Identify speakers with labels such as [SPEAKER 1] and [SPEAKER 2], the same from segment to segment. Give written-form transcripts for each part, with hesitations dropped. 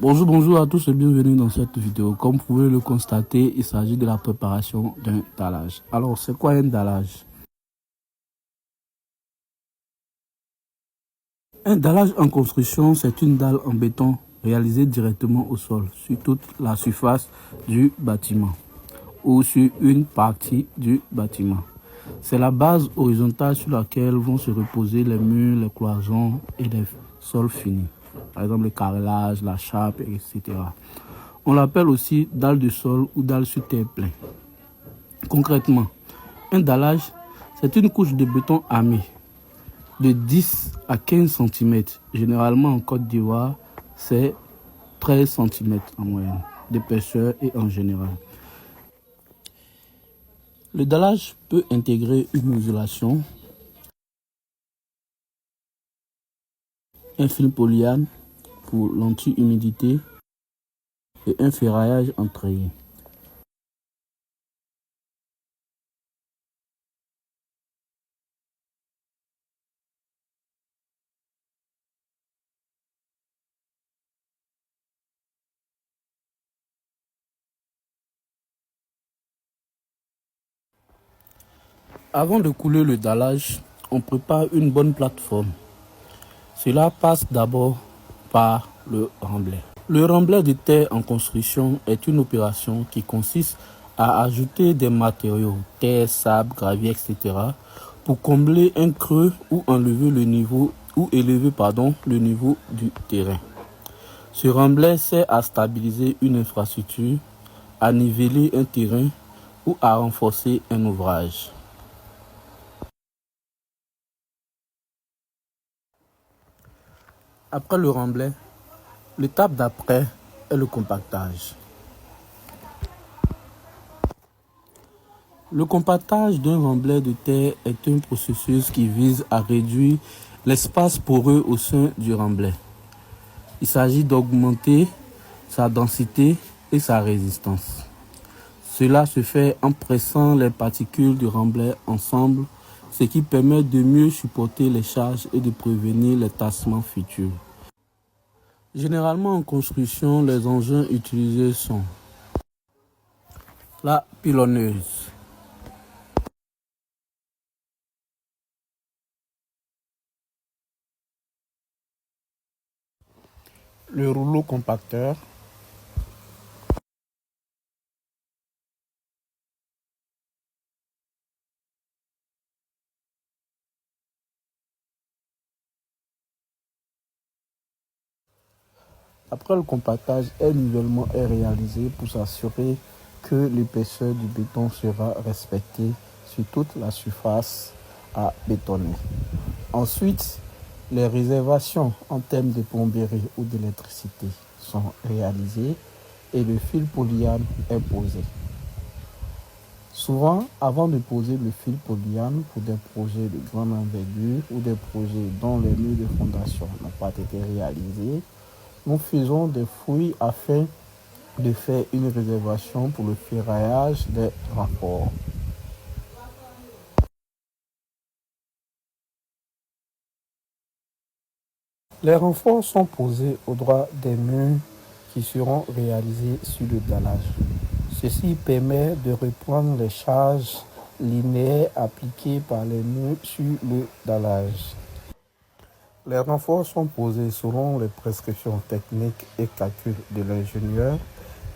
[SPEAKER 1] Bonjour à tous et bienvenue dans cette vidéo. Comme vous pouvez le constater, il s'agit de la préparation d'un dallage. Alors, c'est quoi un dallage? Un dallage en construction, c'est une dalle en béton réalisée directement au sol, sur toute la surface du bâtiment ou sur une partie du bâtiment. C'est la base horizontale sur laquelle vont se reposer les murs, les cloisons et les sols finis. Par exemple, le carrelage, la chape, etc. On l'appelle aussi dalle de sol ou dalle sur terre plein. Concrètement, un dallage, c'est une couche de béton armé de 10 à 15 cm. Généralement en Côte d'Ivoire, c'est 13 cm en moyenne d'épaisseur et en général. Le dallage peut intégrer une isolation, un film polyane pour l'anti-humidité et un ferraillage en treillis. Avant de couler le dallage, on prépare une bonne plateforme. Cela passe d'abord par le remblai. Le remblai de terre en construction est une opération qui consiste à ajouter des matériaux, terre, sable, gravier, etc. pour combler un creux ou élever le niveau du terrain. Ce remblai sert à stabiliser une infrastructure, à niveler un terrain ou à renforcer un ouvrage. Après le remblai, l'étape d'après est le compactage. Le compactage d'un remblai de terre est un processus qui vise à réduire l'espace poreux au sein du remblai. Il s'agit d'augmenter sa densité et sa résistance. Cela se fait en pressant les particules du remblai ensemble, ce qui permet de mieux supporter les charges et de prévenir les tassements futurs. Généralement en construction, les engins utilisés sont la pilonneuse, le rouleau compacteur, après le compactage, un nivellement est réalisé pour s'assurer que l'épaisseur du béton sera respectée sur toute la surface à bétonner. Ensuite, les réservations en termes de plomberie ou d'électricité sont réalisées et le fil polyane est posé. Souvent, avant de poser le fil polyane pour des projets de grande envergure ou des projets dont les murs de fondation n'ont pas été réalisés, nous faisons des fouilles afin de faire une réservation pour le ferraillage des rapports. Les renforts sont posés au droit des murs qui seront réalisés sur le dallage. Ceci permet de reprendre les charges linéaires appliquées par les murs sur le dallage. Les renforts sont posés selon les prescriptions techniques et calculs de l'ingénieur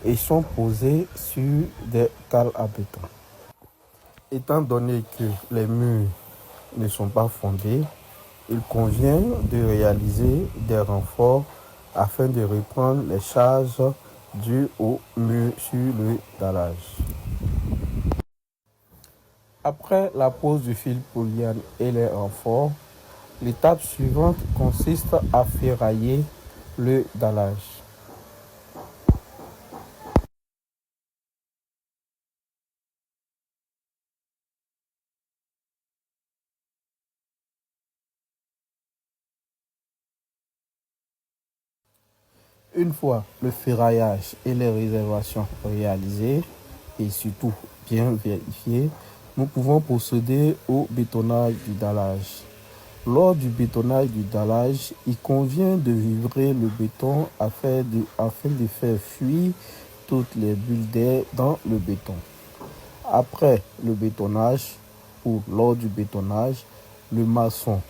[SPEAKER 1] et sont posés sur des cales à béton. Étant donné que les murs ne sont pas fondés, il convient de réaliser des renforts afin de reprendre les charges dues au mur sur le dallage. Après la pose du fil polyane et les renforts, l'étape suivante consiste à ferrailler le dallage. Une fois le ferraillage et les réservations réalisées et surtout bien vérifiées, nous pouvons procéder au bétonnage du dallage. Lors du bétonnage du dallage, il convient de vibrer le béton afin de faire fuir toutes les bulles d'air dans le béton. Après le bétonnage ou lors du bétonnage, le maçon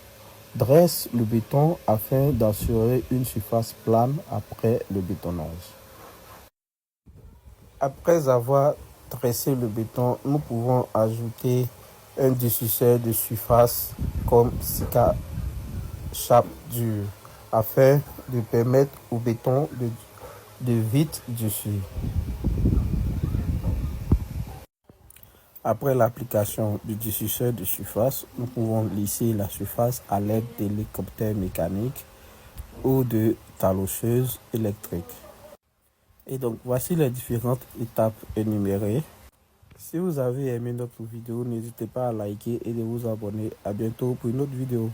[SPEAKER 1] dresse le béton afin d'assurer une surface plane après le bétonnage. Après avoir dressé le béton, nous pouvons ajouter un dessussaire de surface comme Sika Chape dur afin de permettre au béton de vite dessus. Après l'application du dessussaire de surface, nous pouvons lisser la surface à l'aide d'hélicoptères mécaniques ou de talocheuses électriques. Et donc, voici les différentes étapes énumérées. Si vous avez aimé notre vidéo, n'hésitez pas à liker et de vous abonner. À bientôt pour une autre vidéo.